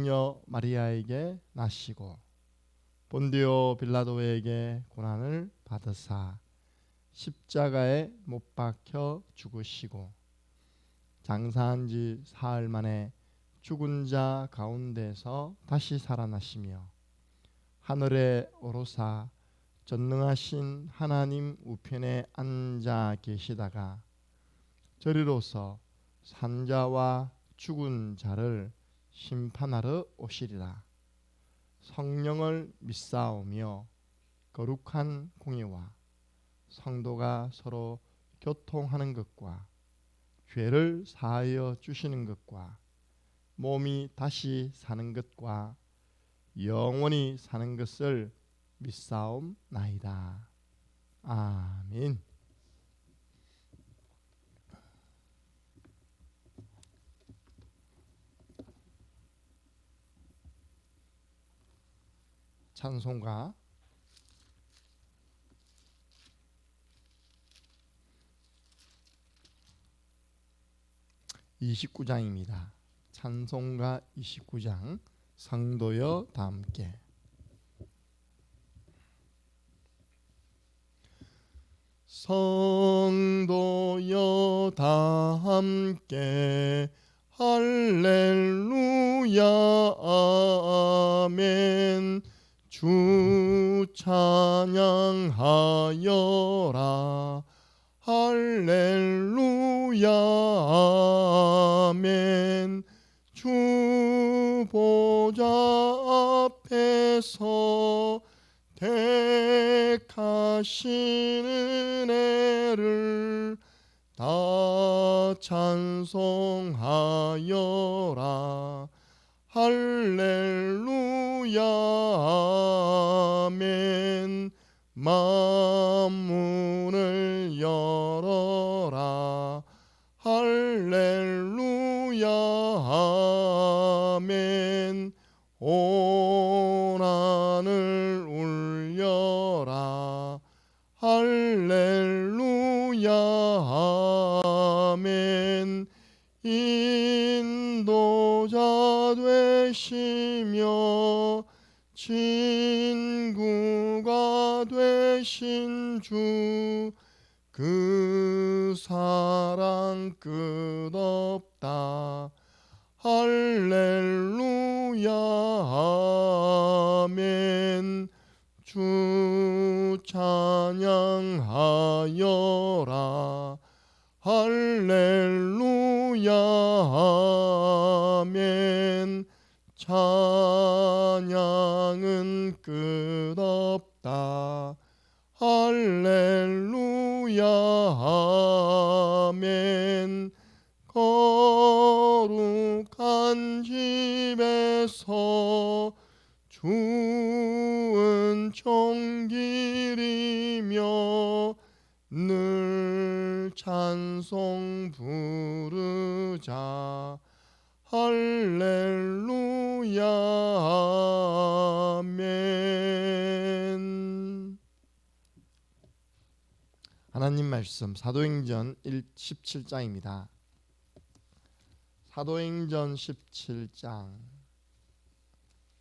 녀 마리아에게 나시고 본디오 빌라도에게 고난을 받으사 십자가에 못 박혀 죽으시고 장사한 지 사흘 만에 죽은 자 가운데서 다시 살아나시며 하늘에 오르사 전능하신 하나님 우편에 앉아 계시다가 저리로서 산자와 죽은 자를 심판하러 오시리라. 성령을 믿사오며 거룩한 공예와 성도가 서로 교통하는 것과 죄를 사하여 주시는 것과 몸이 다시 사는 것과 영원히 사는 것을 믿사옵나이다. 아멘. 찬송가 29장입니다. 찬송가 29장 성도여 다 함께 성도여 다 함께 할렐루야 아멘. 주 찬양하여라 할렐루야 아멘. 주 보좌 앞에서 택하신 은혜를 다 찬송하여라 할렐루야 아멘. 만문을 열어라 할렐루야 아멘. 온 하늘 울려라 할렐루야 아멘. 인도자 되시며 친구가 되신 주 그 사랑 끝없다 할렐루야 아멘. 주 찬양하여라 할렐루야 아멘. 찬양은 끝없다 할렐루야 아멘. 거룩한 집에서 주은 종길이며 늘 찬송 부르자 할렐루야 아멘. 하나님 말씀 사도행전 17장입니다. 사도행전 17장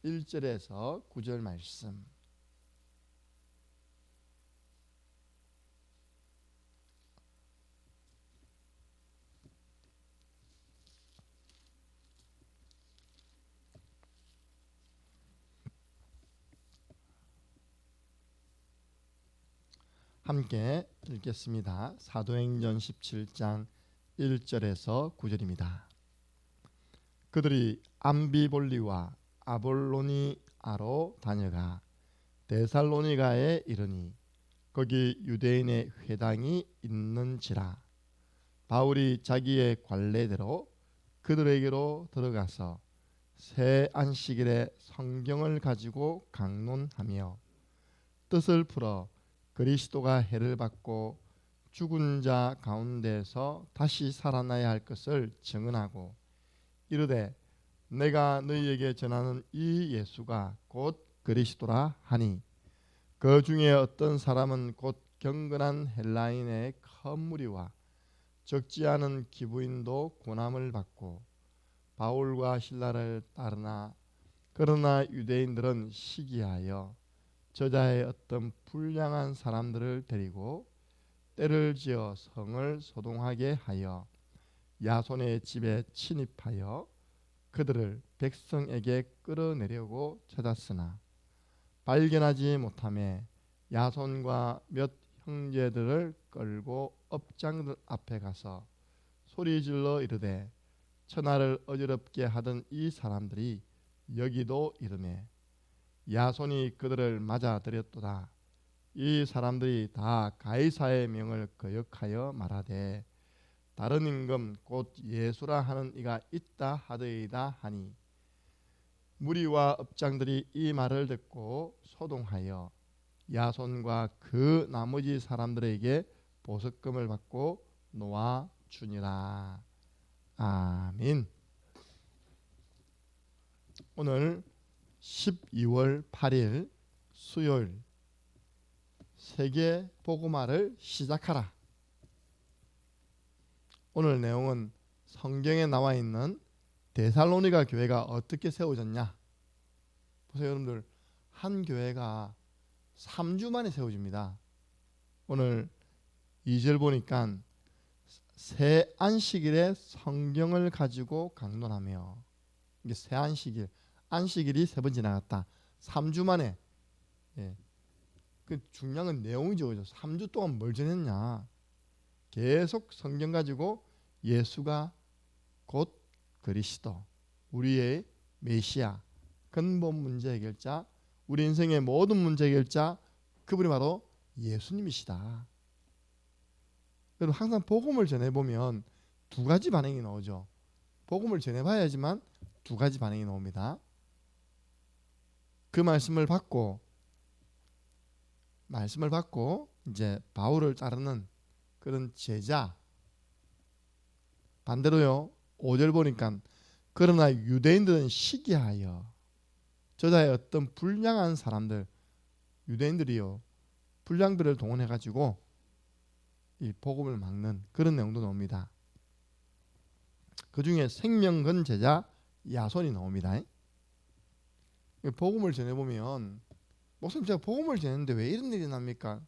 1절에서 9절 말씀. 함께 읽겠습니다. 사도행전 17장 1절에서 9절입니다. 그들이 암비볼리와 아볼로니아로 다녀가 데살로니가에 이르니 거기 유대인의 회당이 있는지라. 바울이 자기의 관례대로 그들에게로 들어가서 새 안식일에 성경을 가지고 강론하며 뜻을 풀어 그리스도가 해를 받고 죽은 자 가운데서 다시 살아나야 할 것을 증언하고 이르되 내가 너희에게 전하는 이 예수가 곧 그리스도라 하니 그 중에 어떤 사람은 곧 경건한 헬라인의 큰 무리와 적지 않은 기부인도 고난을 받고 바울과 실라를 따르나 그러나 유대인들은 시기하여 저자의 어떤 불량한 사람들을 데리고 때를 지어 성을 소동하게 하여 야손의 집에 침입하여 그들을 백성에게 끌어내려고 찾았으나 발견하지 못하매 야손과 몇 형제들을 끌고 업장들 앞에 가서 소리질러 이르되 천하를 어지럽게 하던 이 사람들이 여기도 이르매 야손이 그들을 맞아들였도다. 이 사람들이 다 가이사의 명을 거역하여 말하되 다른 임금 곧 예수라 하는 이가 있다 하더이다 하니 무리와 업장들이 이 말을 듣고 소동하여 야손과 그 나머지 사람들에게 보석금을 받고 놓아 주니라. 아멘. 오늘 12월 8일 수요일 세계 복음화를 시작하라. 오늘 내용은 성경에 나와 있는 데살로니가 교회가 어떻게 세워졌냐. 보세요 여러분들, 한 교회가 3주 만에 세워집니다. 오늘 2절 보니까 새 안식일에 성경을 가지고 강론하며, 이게 새 안식일, 안식일이 세 번 지나갔다. 3주 만에. 예. 그 중요한 건 내용이죠. 3주 동안 뭘 지냈냐. 계속 성경 가지고 예수가 곧 그리스도, 우리의 메시아, 근본 문제 해결자, 우리 인생의 모든 문제 해결자, 그분이 바로 예수님이시다. 여러분 항상 복음을 전해보면 두 가지 반응이 나오죠. 복음을 전해봐야지만 두 가지 반응이 나옵니다. 그 말씀을 받고 이제 바울을 따르는 그런 제자, 반대로요 5절 보니까 그러나 유대인들은 시기하여 저자의 어떤 불량한 사람들, 유대인들이요 불량들을 동원해 가지고 이 복음을 막는 그런 내용도 나옵니다. 그 중에 생명건 제자 야손이 나옵니다. 복음을 전해보면 목사님 제가 복음을 전했는데 왜 이런 일이 납니까?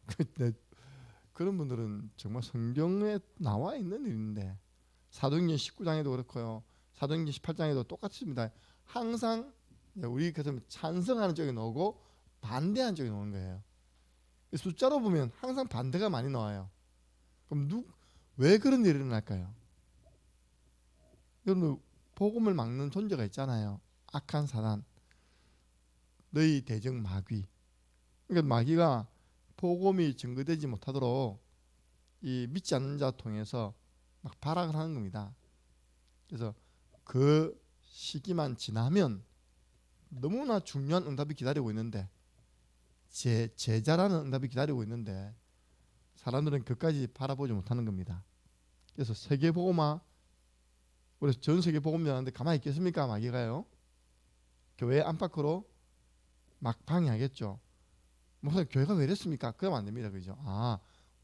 그런 분들은 정말 성경에 나와 있는 일인데, 사도행전 19장에도 그렇고요 사도행전 18장에도 똑같습니다. 항상 우리 그래서 찬성하는 쪽이 나오고 반대하는 쪽이 나오는 거예요. 숫자로 보면 항상 반대가 많이 나와요. 그럼 왜 그런 일이 일어날까요? 여러분 복음을 막는 존재가 있잖아요. 악한 사단, 너희 대적 마귀. 그러니까 마귀가 복음이 증거되지 못하도록 이 믿지 않는 자 통해서 막 발악을 하는 겁니다. 그래서 그 시기만 지나면 너무나 중요한 응답이 기다리고 있는데, 제자라는 응답이 기다리고 있는데 사람들은 그까지 바라보지 못하는 겁니다. 그래서 세계복음화, 그래서 전 세계 복음 전하는데 가만히 있겠습니까? 마귀가요. 교회 안팎으로 막 방해하겠죠. 목사님 교회가 왜 이랬습니까? 그러면 안 됩니다. 그죠?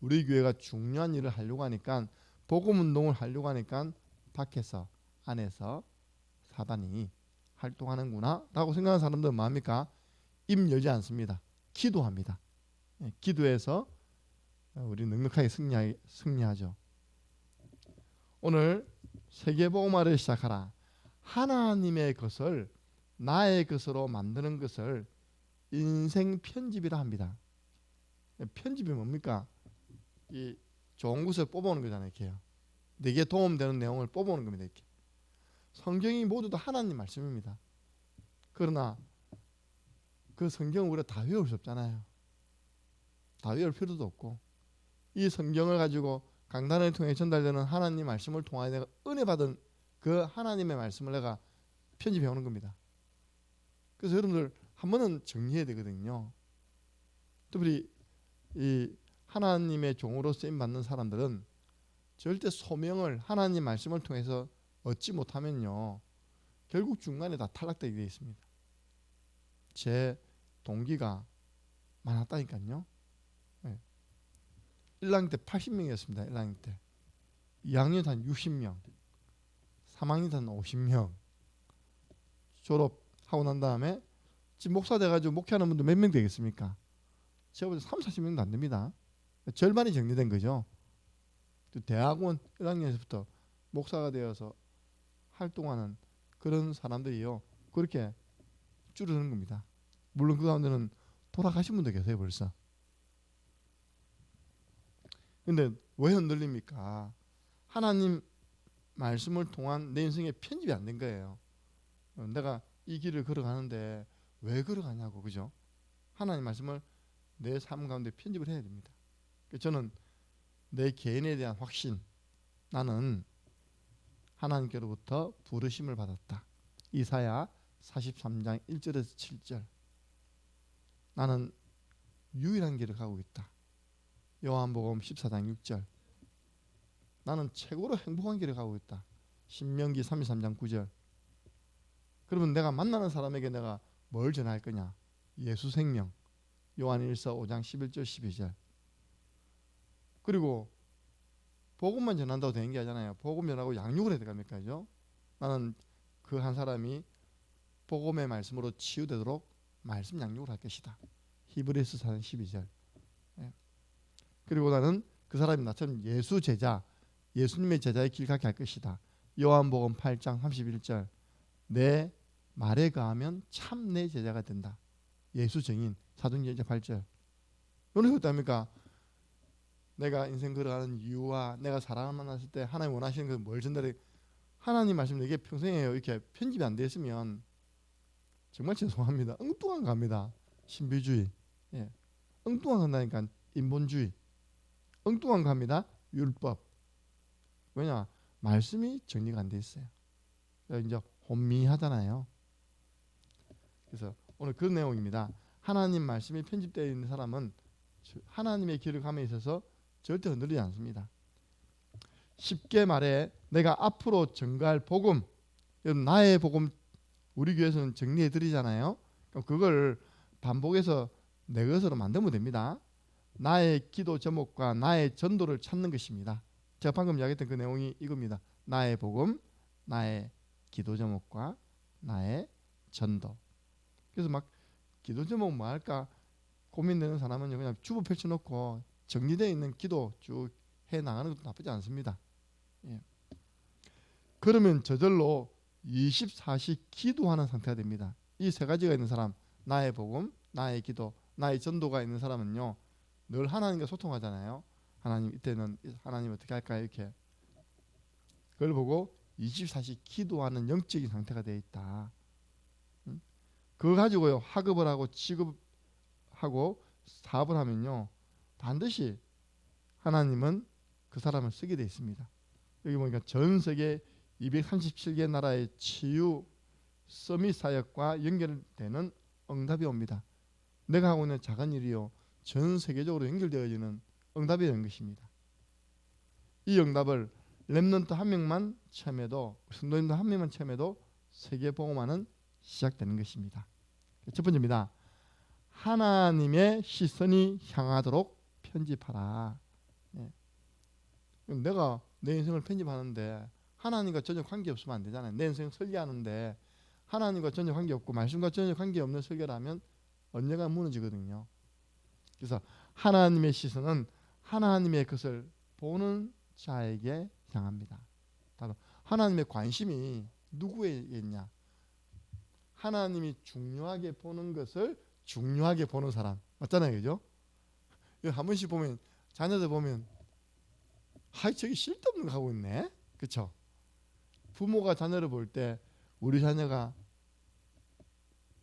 우리 교회가 중요한 일을 하려고 하니까, 복음 운동을 하려고 하니까 밖에서 안에서 사단이 활동하는구나 라고 생각하는 사람들은 뭐합니까? 입 열지 않습니다. 기도합니다. 기도해서 우리 넉넉하게 승리하죠. 오늘 세계복음화를 시작하라. 하나님의 것을 나의 것으로 만드는 것을 인생 편집이라 합니다. 편집이 뭡니까? 이 좋은 것을 뽑아오는 거잖아요. 이렇게요. 내게 도움되는 내용을 뽑아오는 겁니다. 이렇게. 성경이 모두 다 하나님 말씀입니다. 그러나 그 성경을 우리가 다 외울 수 없잖아요. 다 외울 필요도 없고, 이 성경을 가지고 강단을 통해 전달되는 하나님 말씀을 통하여 내가 은혜 받은 그 하나님의 말씀을 내가 편집해 오는 겁니다. 그래서 여러분들 한 번은 정리해야 되거든요. 특별히 이 하나님의 종으로 쓰임 받는 사람들은 절대 소명을 하나님 말씀을 통해서 얻지 못하면요 결국 중간에 다 탈락되게 되어 있습니다. 제 동기가 많았다니까요. 1학년 때 80명이었습니다. 1학년 때. 2학년 때 한 60명, 3학년 때 한 50명, 졸업 하고 난 다음에 지금 목사 돼가지고 목회하는 분들 몇 명 되겠습니까? 제가 볼 때 3, 40명도 안 됩니다. 절반이 정리된 거죠. 또 대학원 1학년에서부터 목사가 되어서 활동하는 그런 사람들이요. 그렇게 줄어드는 겁니다. 물론 그 가운데는 돌아가신 분도 계세요 벌써. 근데 왜 흔들립니까? 하나님 말씀을 통한 내 인생에 편집이 안 된 거예요. 내가 이 길을 걸어가는데 왜 걸어가냐고, 그죠? 하나님 말씀을 내 삶 가운데 편집을 해야 됩니다. 저는 내 개인에 대한 확신, 나는 하나님께로부터 부르심을 받았다. 이사야 43장 1절에서 7절. 나는 유일한 길을 가고 있다. 요한복음 14장 6절. 나는 최고로 행복한 길을 가고 있다. 신명기 33장 9절. 그러면 내가 만나는 사람에게 내가 뭘 전할 거냐? 예수 생명. 요한일서 5장 11절 12절. 그리고 복음만 전한다고 되는 게 아니잖아요. 복음 전하고 양육을 해야 됩니까? 그죠? 나는 그 한 사람이 복음의 말씀으로 치유되도록 말씀 양육을 할 것이다. 히브리서 4장 12절. 예. 그리고 나는 그 사람이 나처럼 예수 제자, 예수님의 제자의 길 가게 할 것이다. 요한복음 8장 31절. 내 말에 가하면 참 내 제자가 된다. 예수 증인 사도행전 8절. 이런 게 어떻습니까? 내가 인생 걸어가는 이유와 내가 사람을 만났을 때 하나님 원하시는 그 뭘 전달해. 하나님 말씀 이게 평생에 이렇게 편집이 안 됐으면 정말 죄송합니다. 엉뚱한 겁니다. 신비주의. 예. 엉뚱한 건다니까. 인본주의. 엉뚱한 겁니다. 율법. 왜냐? 말씀이 정리가 안 돼 있어요. 이제 혼미하잖아요. 그래서 오늘 그런 내용입니다. 하나님 말씀이 편집되어 있는 사람은 하나님의 길을 감에 있어서 절대 흔들리지 않습니다. 쉽게 말해 내가 앞으로 전가할 복음, 나의 복음 우리 교회에서는 정리해 드리잖아요. 그걸 반복해서 내 것으로 만들면 됩니다. 나의 기도 제목과 나의 전도를 찾는 것입니다. 제가 방금 이야기했던 그 내용이 이겁니다. 나의 복음, 나의 기도 제목과 나의 전도. 그래서 막 기도 제목 뭐 할까 고민되는 사람은 그냥 주보 펼쳐놓고 정리되어 있는 기도 쭉 해 나가는 것도 나쁘지 않습니다. 예. 그러면 저절로 24시 기도하는 상태가 됩니다. 이 세 가지가 있는 사람, 나의 복음, 나의 기도, 나의 전도가 있는 사람은요, 늘 하나님과 소통하잖아요. 하나님 이때는 하나님 어떻게 할까요? 이렇게. 그걸 보고 24시 기도하는 영적인 상태가 되어 있다. 그거 가지고요 학업을 하고 취급하고 사업을 하면요 반드시 하나님은 그 사람을 쓰게 되어 있습니다. 여기 보니까 전 세계 237개 나라의 치유 서밋 사역과 연결되는 응답이 옵니다. 내가 하고 있는 작은 일이요 전 세계적으로 연결되어지는 응답이 되는 것입니다. 이 응답을 렘넌트 한 명만 체험해도, 성도님들 한 명만 체험해도 세계 복음화는 시작되는 것입니다. 첫 번째입니다. 하나님의 시선이 향하도록 편집하라. 예. 내가 내 인생을 편집하는데 하나님과 전혀 관계없으면 안 되잖아요. 내 인생 설계하는데 하나님과 전혀 관계없고 말씀과 전혀 관계없는 설계라면 언젠가 무너지거든요. 그래서 하나님의 시선은 하나님의 것을 보는 자에게 향합니다. 바로 하나님의 관심이 누구에게 있냐? 하나님이 중요하게 보는 것을 중요하게 보는 사람 맞잖아요, 그죠? 한 번씩 보면 자녀들 보면 하이 저기 쓸데없는 거 하고 있네, 그렇죠? 부모가 자녀를 볼 때 우리 자녀가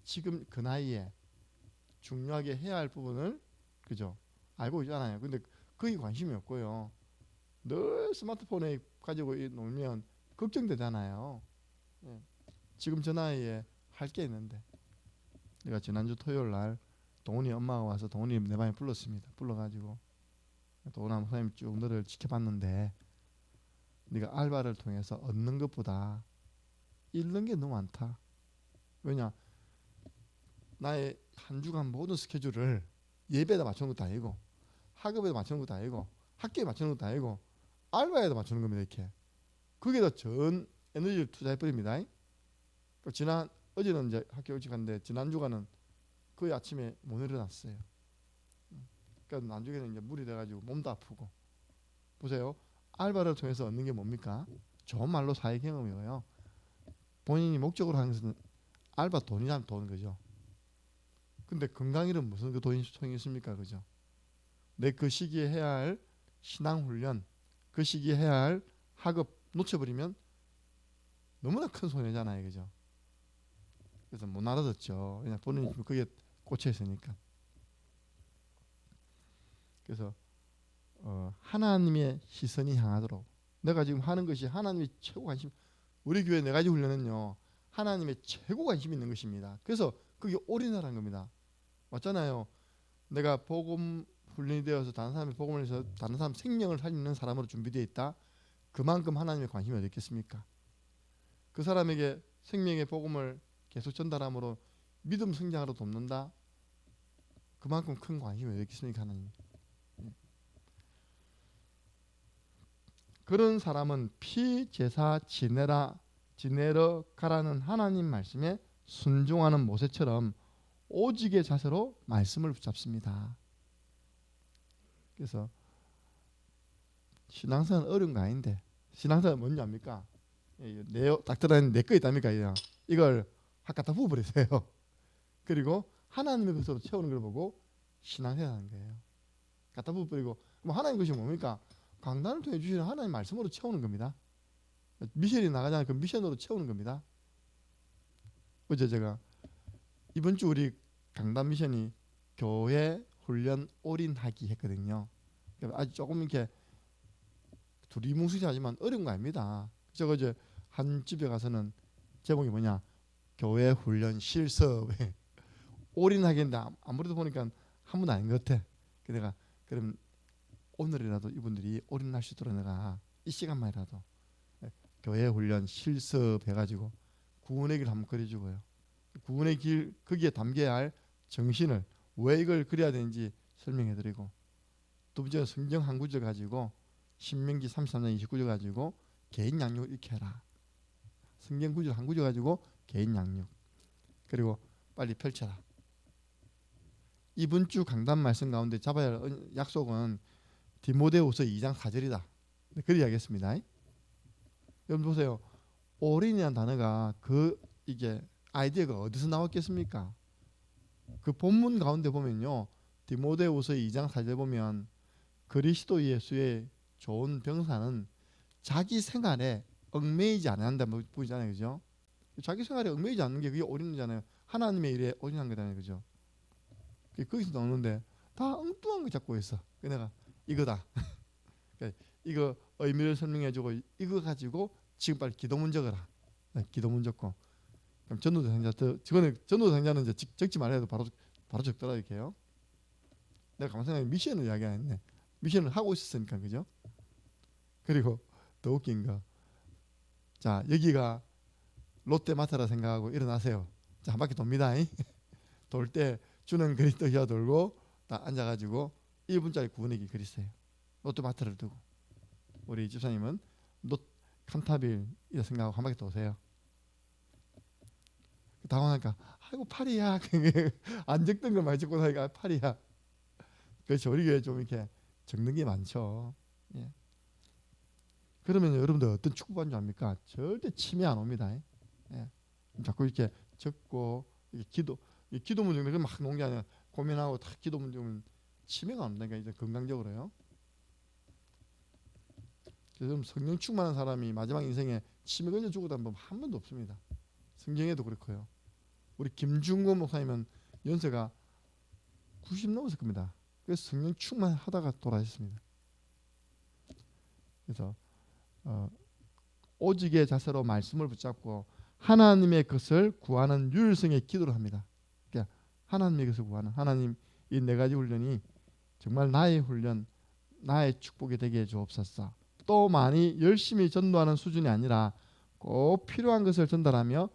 지금 그 나이에 중요하게 해야 할 부분을 그죠? 알고 있잖아요. 근데 거기 관심이 없고요. 늘 스마트폰에 가지고 놀면 걱정되잖아요. 예. 지금 저 나이에 할 게 있는데 내가 지난주 토요일 날 동훈이 엄마가 와서 동훈이 내 방에 불렀습니다. 불러가지고 동훈아 선생님 쭉 너를 지켜봤는데 네가 알바를 통해서 얻는 것보다 잃는 게 너무 많다. 왜냐? 나의 한 주간 모든 스케줄을 예배에다 맞추는 것도 아니고 학업에다 맞추는 것도 아니고 학교에 맞추는 것도 아니고 알바에다 맞추는 겁니다. 이렇게 거기에다 전 에너지를 투자해버립니다. 지난 어제는 이제 학교 일찍 갔는데 지난주간은 거의 아침에 못 일어났어요. 그러니까 나중에는 이제 무리 돼가지고 몸도 아프고. 보세요. 알바를 통해서 얻는 게 뭡니까? 좋은 말로 사회 경험이에요. 본인이 목적으로 하는 것은 알바 돈이란 돈 거죠. 근데 건강 잃으면 무슨 그 돈이 소용이 있습니까? 그죠? 내 그 시기에 해야 할 신앙 훈련, 그 시기에 해야 할 학업 놓쳐버리면 너무나 큰 손해잖아요. 그죠? 그래서 못 알아듣죠. 그냥 본인이 그게 꽂혀 있으니까. 그래서 하나님의 시선이 향하도록 내가 지금 하는 것이 하나님의 최고 관심. 우리 교회 네 가지 훈련은요, 하나님의 최고 관심 있는 것입니다. 그래서 그게 올인하라는 겁니다. 맞잖아요. 내가 복음 훈련이 되어서 다른 사람의 복음을 해서 다른 사람 생명을 살리는 사람으로 준비되어 있다. 그만큼 하나님의 관심이 어디 있겠습니까? 그 사람에게 생명의 복음을 계속 전달함으로 믿음 성장으로 돕는다. 그만큼 큰 관심이 어디 있겠습니까? 하나님. 그런 사람은 피제사 지내러 가라는 하나님 말씀에 순종하는 모세처럼 오직의 자세로 말씀을 붙잡습니다. 그래서 신앙생활은 어려운 거 아닌데, 신앙생활은 뭔지 압니까? 딱 들어있는 내 거 있답니까? 이걸 확 갖다 부어버리세요. 그리고 하나님의 것으로 채우는 걸 보고 신앙생활 하는 거예요. 갖다 부어버리고, 뭐 하나님 것이 뭡니까? 강단을 통해 주시는 하나님 말씀으로 채우는 겁니다. 미션이 나가잖아요. 그 미션으로 채우는 겁니다. 어제 제가 이번 주 우리 강단 미션이 교회 훈련 올인하기 했거든요. 아주 조금 이렇게 두리뭉술하지만 어려운 거 아닙니다. 제가 어제 한 집에 가서는 제목이 뭐냐, 교회 훈련 실습 올인하겠는데 아무래도 보니까 한 번도 아닌 것 같아. 내가 그럼 오늘이라도 이분들이 올인할 수 있도록 내가 이 시간만이라도 교회 훈련 실습 해가지고 구원의 길 한번 그려주고요. 구원의 길 거기에 담겨야 할 정신을 왜 이걸 그려야 되는지 설명해드리고, 두 번째 성경 한 구절 가지고 신명기 33장 29절 가지고 개인 양육을 이렇게 해라. 성경 구절 한 구절 가지고 개인 양육. 그리고 빨리 펼쳐라. 이번 주 강단 말씀 가운데 잡아야 할 약속은 디모데후서 2장 4절이다. 그리 하겠습니다. 여러분 보세요. 올인이라는 단어가 이게 아이디어가 어디서 나왔겠습니까? 그 본문 가운데 보면요, 디모데후서 2장 4절 보면 그리스도 예수의 좋은 병사는 자기 생활에 얽매이지 않아야 한다 보이잖아요. 그죠? 자기 생활에 얽매이지 않는 게 그게 올인이잖아요. 하나님의 일에 올인한 거잖아요. 그죠? 거기서 나오는데 다 엉뚱한 거 잡고 있어. 내가 이거다. 이거 의미를 설명해주고 이거 가지고 지금 빨리 기도문 적어라. 기도문 적고. 그럼 전도대상자 전도대상자는 이제 적지 말아도 바로 적더라 이렇게요. 내가 가만 생각해 미션을 이야기 안 했네. 미션을 하고 있었으니까. 그죠? 그리고 더 웃긴 거, 자 여기가 롯데마트라 생각하고 일어나세요. 자 한 바퀴 돕니다. 돌 때 주는 그리스도 휘하 돌고 딱 앉아가지고 1분짜리 구원의 길 그리세요. 롯데마트를 두고 우리 집사님은 칸타빌이라 생각하고 한 바퀴 도세요. 당황하니까 아이고 팔이야. 안 적던 걸 많이 적고 나니까 팔이야. 그렇죠. 우리 교회 좀 이렇게 적는 게 많죠. 예. 그러면 여러분들 어떤 축복한 줄 압니까? 절대 침해 안 옵니다. 예. 자꾸 이렇게 적고 기도문 적는 거 막 놓은 게 아니라 고민하고 다 기도문 적으면 치매가 안 온다니까. 이제 건강적으로요. 그래서 성령 충만한 사람이 마지막 인생에 치매 걸려 죽었다는 법 한 번도 없습니다. 성경에도 그렇고요. 우리 김중곤 목사님은 연세가 90 넘었을 겁니다. 그래서 성령 충만하다가 돌아가셨습니다. 그래서 오직의 자세로 말씀을 붙잡고 하나님의 것을 구하는 유일성의 기도를 합니다. 그러니까 하나님의 것을 구하는, 하나님 이 네 가지 훈련이 정말 나의 훈련, 나의 축복이 되게 해 주옵소서. 또 많이 열심히 전도하는 수준이 아니라 꼭 필요한 것을 전달하며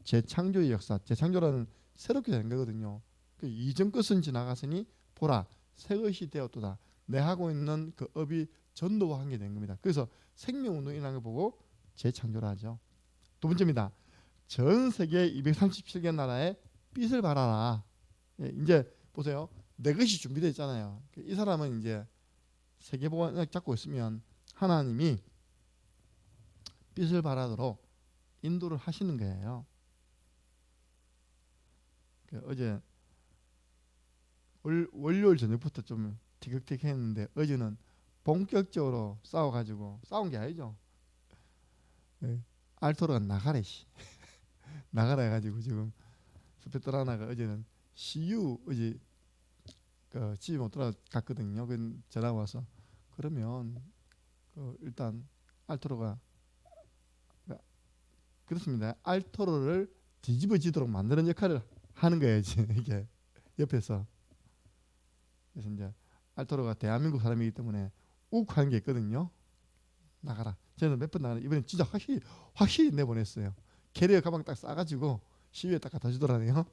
재창조의 역사, 재창조라는 새롭게 된 거거든요. 그 이전 것은 지나갔으니 보라 새 것이 되었도다. 내 하고 있는 그 업이 전도와 관계된 겁니다. 그래서 생명운동이라는 걸 보고 재창조를 하죠. 두 번째입니다. 전 세계 237개 나라에 빚을 발하라. 예, 이제 보세요. 내 것이 준비되어 있잖아요. 이 사람은 이제 세계보안을 잡고 있으면 하나님이 빚을 발하도록 인도를 하시는 거예요. 어제 월요일 저녁부터 좀 티격태격했는데 어제는 본격적으로 싸워가지고 싸운 게 아니죠. 네. 알토로가 나가래 씨. 나가라 해가지고 지금 스페트라나가 어제는 CU 어제 집에 못 들어갔거든요. 그 전화 와서 그러면 일단 알토로가 그렇습니다. 알토로를 뒤집어지도록 만드는 역할을 하는 거예요. 이게 옆에서. 그래서 이제 알토로가 대한민국 사람이기 때문에 욱하는 게 있거든요. 나가라. 저는 몇 번 나가라. 이번엔 진짜 확실히 내보냈어요. 캐리어 가방 딱 싸가지고 시위에 딱 갖다 주더라네요.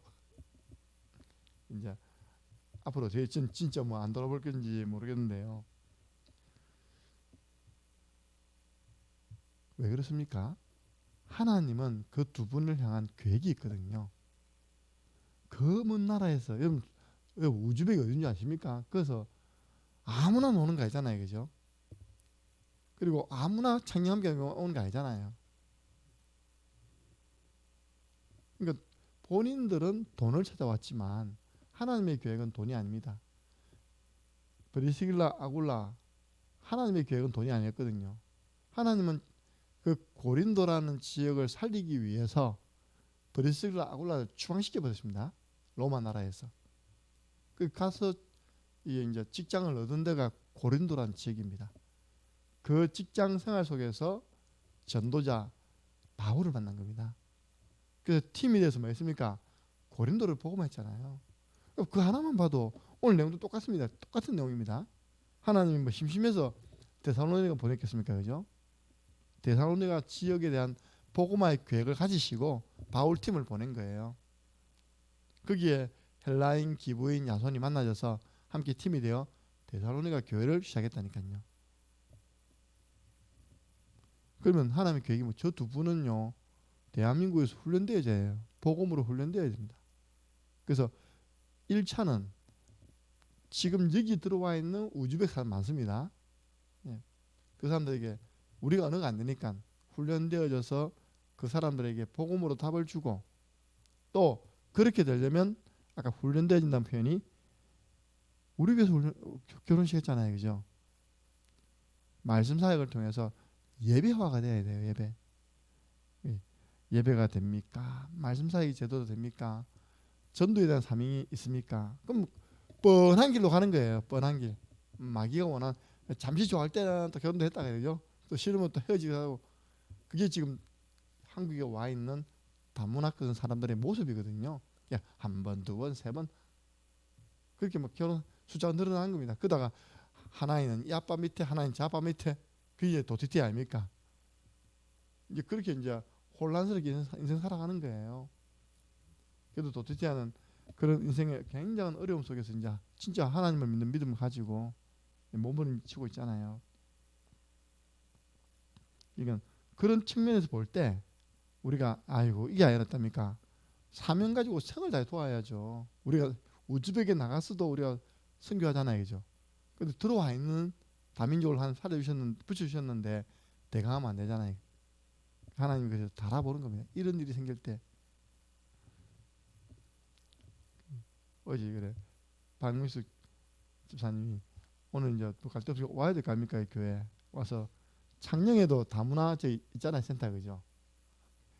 이제 앞으로 진짜 뭐 안 돌아볼 건지 모르겠는데요. 왜 그렇습니까? 하나님은 그 두 분을 향한 계획이 있거든요. 그 먼 나라에서 여러분 우즈벡이 어딘지 아십니까? 그래서 아무나 노는 거 아니잖아요, 그죠? 그리고 아무나 창녕함께 오는 거 아니잖아요. 그러니까 본인들은 돈을 찾아왔지만 하나님의 계획은 돈이 아닙니다. 브리스길라 아굴라 하나님의 계획은 돈이 아니었거든요. 하나님은 그 고린도라는 지역을 살리기 위해서 브리스길라 아굴라를 추방시켜 버렸습니다. 로마 나라에서. 그 가서 이제 직장을 얻은 데가 고린도라는 지역입니다. 그 직장 생활 속에서 전도자 바울을 만난 겁니다. 그래서 팀이 돼서 뭐 했습니까? 고린도를 보고만 했잖아요. 그 하나만 봐도 오늘 내용도 똑같습니다. 똑같은 내용입니다. 하나님이 뭐 심심해서 데살로니가 보냈겠습니까? 그죠? 데살로니가 지역에 대한 복음화의 계획을 가지시고 바울 팀을 보낸 거예요. 거기에 헬라인, 기브인, 야손이 만나져서 함께 팀이 되어 데살로니가 교회를 시작했다니까요. 그러면 하나님의 계획이 뭐 저 두 분은요 대한민국에서 훈련되어야 해요. 복음으로 훈련되어야 됩니다. 그래서 1차는 지금 여기 들어와 있는 우즈벡 사람 많습니다. 예. 그 사람들에게 우리가 언어가 안 되니까 훈련되어져서 그 사람들에게 복음으로 답을 주고 또 그렇게 되려면 아까 훈련되어진다는 표현이 우리 교회에서 결혼식 했잖아요. 그죠? 말씀 사역을 통해서 예배화가 돼야 돼요. 예배. 예배가 됩니까? 말씀 사역이 제대로 됩니까? 전도에 대한 사명이 있습니까? 그럼 뻔한 길로 가는 거예요. 뻔한 길. 마귀가 원한 잠시 좋아할 때는 또 결혼도 했다가 그러죠. 또 싫으면 또 헤어지고 하고 그게 지금 한국에 와 있는 다문화 그런 사람들의 모습이거든요. 한 번, 두 번, 세 번 그렇게 막 결혼 숫자가 늘어나는 겁니다. 그러다가 하나는 이 아빠 밑에 하나는 저 아빠 밑에 그게 도티티 아닙니까? 이제 그렇게 이제 혼란스럽게 인생 살아가는 거예요. 그래도 도티티아는 그런 인생의 굉장한 어려움 속에서 이제 진짜 하나님을 믿는 믿음을 가지고 몸부림치고 있잖아요. 이건 그런 측면에서 볼 때 우리가 아이고 이게 아니었답니까? 사명 가지고 성을 다해 도와야죠. 우리가 우즈벡에 나갔어도 우리가 선교하잖아요, 그죠? 근데 들어와 있는 다민족을 한 붙여주셨는데 대강하면 안 되잖아요. 하나님이 그래서 달아보는 겁니다. 이런 일이 생길 때 어제 그래 박명수 집사님이 오늘 이제 또 갈 데 없이 와야 될 거 아닙니까? 교회 와서 창녕에도 다문화 저 있잖아요, 센터 그죠?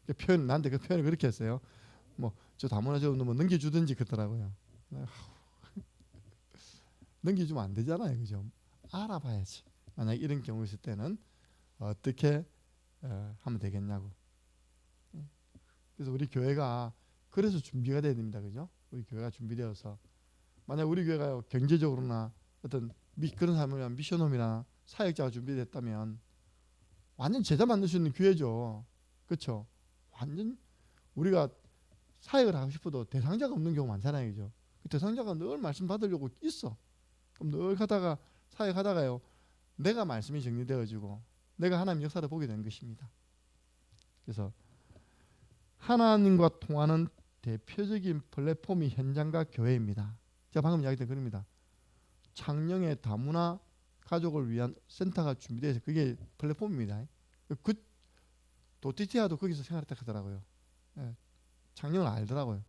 그 표현 나한테 그 표현을 그렇게 했어요. 뭐 저 다문화 저 뭐 넘겨주든지 그러더라고요. 넘겨주면 안 되잖아요, 그죠? 알아봐야지. 만약 이런 경우 있을 때는 어떻게 하면 되겠냐고. 그래서 우리 교회가 그래서 준비가 돼야 됩니다, 그죠? 우리 교회가 준비되어서 만약 우리 교회가 경제적으로나 어떤 그런 사람을 위한 미션홈이나 사역자가 준비됐다면 완전 제자 만들 수 있는 기회죠. 그렇죠? 완전 우리가 사역을 하고 싶어도 대상자가 없는 경우 많잖아요, 그죠? 그 대상자가 늘 말씀 받으려고 있어. 그럼 늘 하다가 사역하다가요, 내가 말씀이 정리되어지고 내가 하나님 역사를 보게 된 것입니다. 그래서 하나님과 통하는 대표적인 플랫폼이 현장과 교회입니다. 제가 방금 이야기했던 그럽니다. 창녕의 다문화 가족을 위한 센터가 준비되어 있어요. 그게 플랫폼입니다. 그 도티티아도 거기서 생활했다 하더라고요. 예, 창녕을 알더라고요.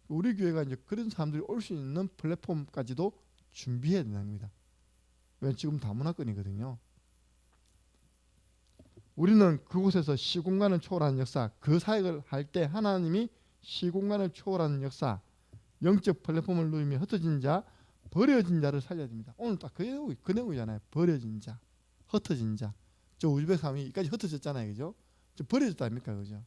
우리 교회가 이제 그런 사람들이 올 수 있는 플랫폼까지도 준비해야 되는 겁니다. 왜냐하면 지금 다문화권이거든요. 우리는 그곳에서 시공간을 초월하는 역사, 그 사역을 할 때 하나님이 시공간을 초월하는 역사, 영적 플랫폼을 누리며 흩어진 자, 버려진 자를 살려야 됩니다. 오늘 딱 그 내용이잖아요. 버려진 자, 흩어진 자. 저 우즈벡 사람이 이까지 흩어졌잖아요. 그죠? 저 버려졌다 아닙니까? 그죠?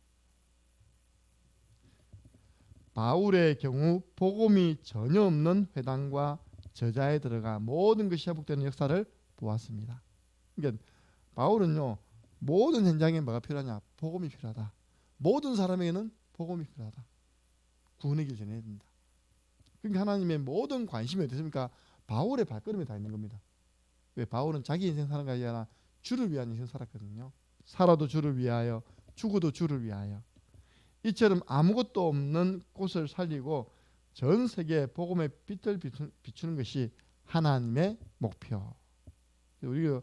바울의 경우 복음이 전혀 없는 회당과 저자에 들어가 모든 것이 회복되는 역사를 보았습니다. 그러니까 바울은요, 모든 현장에 뭐가 필요하냐? 복음이 필요하다. 모든 사람에게는 복음이 필요하다. 구원의 길 전해야 된다. 그러니까 하나님의 모든 관심이 어디 있습니까? 바울의 발걸음에 다 있는 겁니다. 왜? 바울은 자기 인생 사는 것이 아니라 주를 위한 인생 살았거든요. 살아도 주를 위하여, 죽어도 주를 위하여. 이처럼 아무것도 없는 곳을 살리고 전 세계에 복음의 빛을 비추는 것이 하나님의 목표. 우리가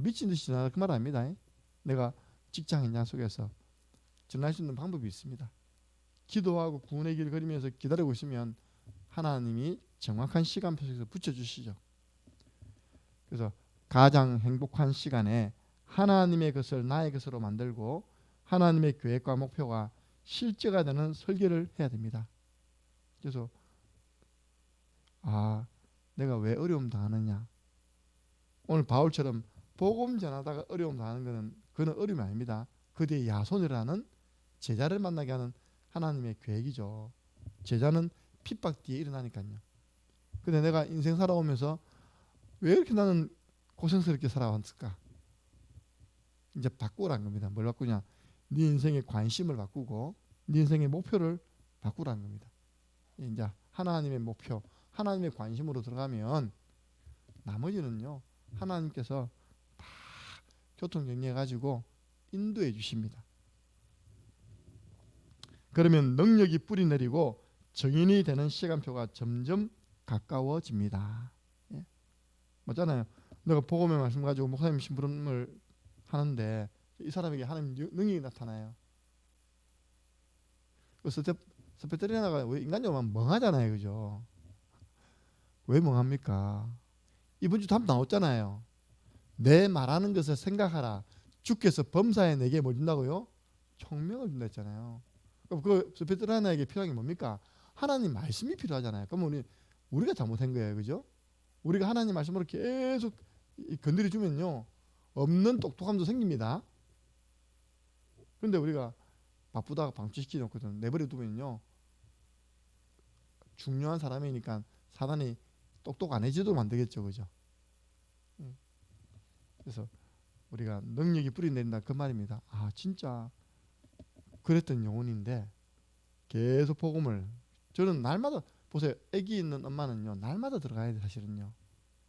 미친 듯이 전하는 그 말 아닙니다. 내가 직장 현장 속에서 전할 수 있는 방법이 있습니다. 기도하고 구원의 길을 걸으면서 기다리고 있으면 하나님이 정확한 시간표 속에서 붙여주시죠. 그래서 가장 행복한 시간에 하나님의 것을 나의 것으로 만들고 하나님의 계획과 목표가 실제가 되는 설계를 해야 됩니다. 그래서 내가 왜 어려움 당하느냐? 오늘 바울처럼 복음 전하다가 어려움 당하는 것은 그건 어려움이 아닙니다. 그 뒤에 야손이라는 제자를 만나게 하는 하나님의 계획이죠. 제자는 핍박 뒤에 일어나니까요. 근데 내가 인생 살아오면서 왜 이렇게 나는 고생스럽게 살아왔을까? 이제 바꾸라는 겁니다. 뭘 바꾸냐? 네 인생의 관심을 바꾸고 네 인생의 목표를 바꾸라는 겁니다. 이제 하나님의 목표, 하나님의 관심으로 들어가면 나머지는요, 하나님께서 다 교통정리해 가지고 인도해 주십니다. 그러면 능력이 뿌리 내리고 정인이 되는 시간표가 점점 가까워집니다. 예? 맞잖아요. 내가 복음의 말씀 가지고 목사님 심부름을 하는데 이 사람에게 하나님 능력이 나타나요. 스페테리나가 왜 인간적으로 멍하잖아요. 그죠? 왜 멍합니까? 이번 주 답 나왔잖아요. 내 말하는 것을 생각하라. 주께서 범사에 내게 뭘 준다고요? 총명을 준다 했잖아요. 그럼 그 스페테리나에게 필요한 게 뭡니까? 하나님 말씀이 필요하잖아요. 그럼 우리가 잘못한 거예요. 그죠? 우리가 하나님 말씀으로 계속 건드려 주면요, 없는 똑똑함도 생깁니다. 그런데 우리가 바쁘다가 방치시켜 놓거든 내버려 두면요, 중요한 사람이니까 사단이 똑똑 안 해지도록 만들겠죠. 그죠? 그래서 우리가 능력이 뿌리낸다 그 말입니다. 진짜 그랬던 영혼인데 계속 복음을, 저는 날마다 보세요. 아기 있는 엄마는요, 날마다 들어가야 돼. 사실은요.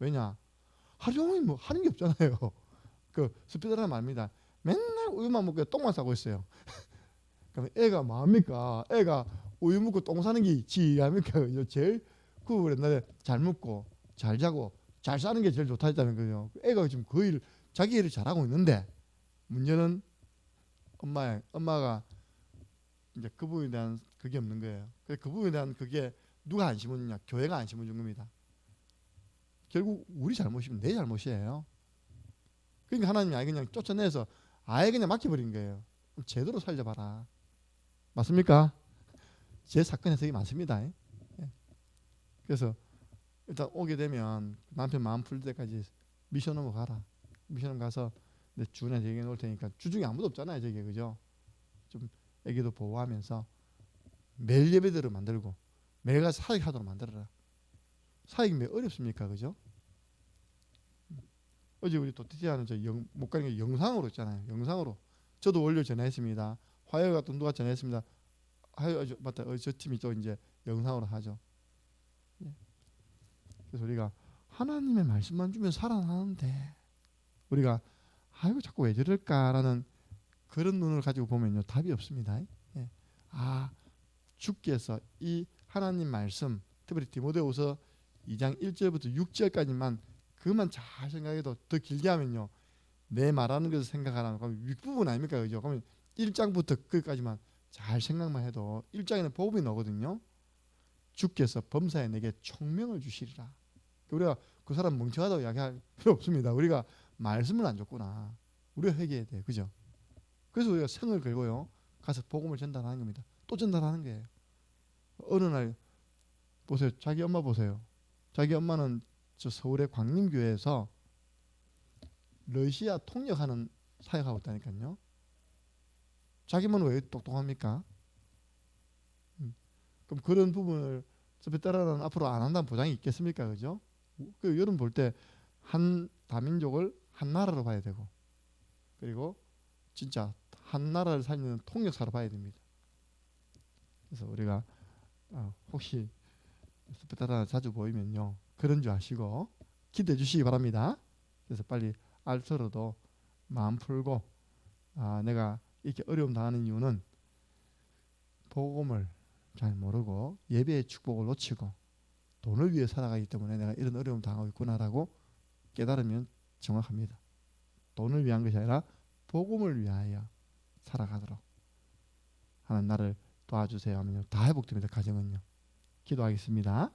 왜냐? 하루 종일 뭐 하는 게 없잖아요. 그 스피드라는 말입니다. 맨날 우유만 먹고 똥만 싸고 있어요. 그럼 애가 뭐합니까? 애가 우유 먹고 똥 싸는 게 지합니까? 제일 그 옛날에 잘 먹고 잘 자고 잘 싸는 게 제일 좋다 했다는 거죠. 애가 지금 그 일, 자기 일을 잘하고 있는데 문제는 엄마가 이제 그 부분에 대한 그게 없는 거예요. 그 부분에 대한 그게 누가 안 심었느냐? 교회가 안 심어준 겁니다. 결국 우리 잘못이면 내 잘못이에요. 그러니까 하나님이 아예 그냥 쫓아내서 아예 그냥 맡겨버린 거예요. 제대로 살려봐라. 맞습니까? 제 사건 해석이 많습니다. 그래서 일단 오게 되면 남편 마음 풀 때까지 미션으로 가라. 미션 가서 내 주에 얘기해 놓을 테니까, 주중에 아무도 없잖아요. 저게. 그죠? 좀 애기도 보호하면서 매일 예배들을 만들고 매일 가서 사역하도록 만들어라. 사역이 왜 어렵습니까? 그죠? 어제 우리 도티티아는 못 가는 게 영상으로 있잖아요. 영상으로. 저도 월요 전화했습니다. 화요일 또 누가 전화했습니다. 맞다. 저 팀이 또 이제 영상으로 하죠. 그래서 우리가 하나님의 말씀만 주면 살아나는데 우리가 자꾸 왜 저럴까라는 그런 눈을 가지고 보면요, 답이 없습니다. 주께서 이 하나님 말씀, 특별히 디모데후서 2장 1절부터 6절까지만 그것만 잘 생각해도, 더 길게 하면요 내 말하는 것을 생각하라는 거 윗부분 아닙니까? 그죠? 그러면 1장부터 끝까지만 잘 생각만 해도 1장에는 복음이 나오거든요. 주께서 범사에 내게 총명을 주시리라. 우리가 그 사람 멍청하다고 이야기할 필요 없습니다. 우리가 말씀을 안 줬구나. 우리가 회개해야 돼. 그죠? 그래서 우리가 성을 걸고요 가서 복음을 전달하는 겁니다. 또 전달하는 거예요. 어느 날 보세요. 자기 엄마 보세요. 자기 엄마는 저 서울의 광림교회에서 러시아 통역하는 사역하고 있다니까요. 자기 엄마는 왜 똑똑합니까? 그럼 그런 부분을 스페테라는 앞으로 안 한다는 보장이 있겠습니까? 그죠? 그 여러분 볼 때 한 다민족을 한 나라로 봐야 되고, 그리고 진짜 한 나라를 살리는 통역사로 봐야 됩니다. 그래서 우리가 혹시 스페테라 자주 보이면요 그런 줄 아시고 기대해 주시기 바랍니다. 그래서 빨리 알서로도 마음 풀고, 내가 이렇게 어려움 당하는 이유는 복음을 잘 모르고 예배의 축복을 놓치고 돈을 위해 살아가기 때문에 내가 이런 어려움 당하고 있구나라고 깨달으면 정확합니다. 돈을 위한 것이 아니라 복음을 위하여 살아가도록 하는 나를 도와주세요 하면요 다 회복됩니다. 가정은요. 기도하겠습니다.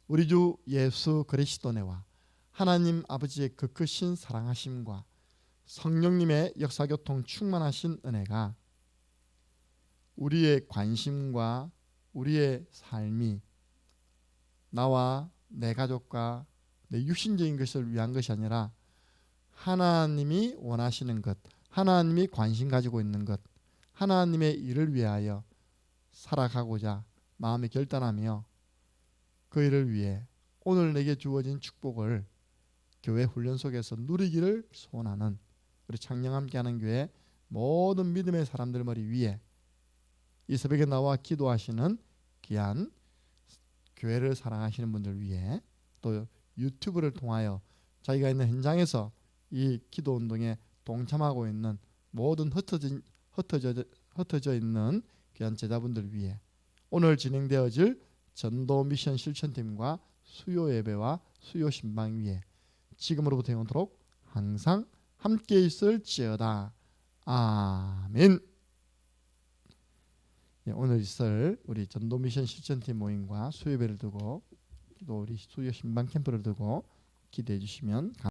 우리 주 예수 그리스도네와 하나님 아버지의 그 크신 사랑하심과 성령님의 역사교통 충만하신 은혜가 우리의 관심과 우리의 삶이 나와 내 가족과 내 육신적인 것을 위한 것이 아니라 하나님이 원하시는 것, 하나님이 관심 가지고 있는 것, 하나님의 일을 위하여 살아가고자 마음에 결단하며 그 일을 위해 오늘 내게 주어진 축복을 교회 훈련 속에서 누리기를 소원하는 우리 창녕 함께하는 교회 모든 믿음의 사람들 머리 위에 이 새벽에 나와 기도하시는 귀한 교회를 사랑하시는 분들 위해, 또 유튜브를 통하여 자기가 있는 현장에서 이 기도 운동에 동참하고 있는 모든 흩어져 있는 귀한 제자분들 위해 오늘 진행되어질 전도 미션 실천팀과 수요 예배와 수요 신방 위에 지금으로부터 영원토록 항상 함께 있을지어다. 아멘. 오늘 있을 우리 전도 미션 실천팀 모임과 수요 예배를 두고 또 우리 수요 신방 캠프를 두고 기대해 주시면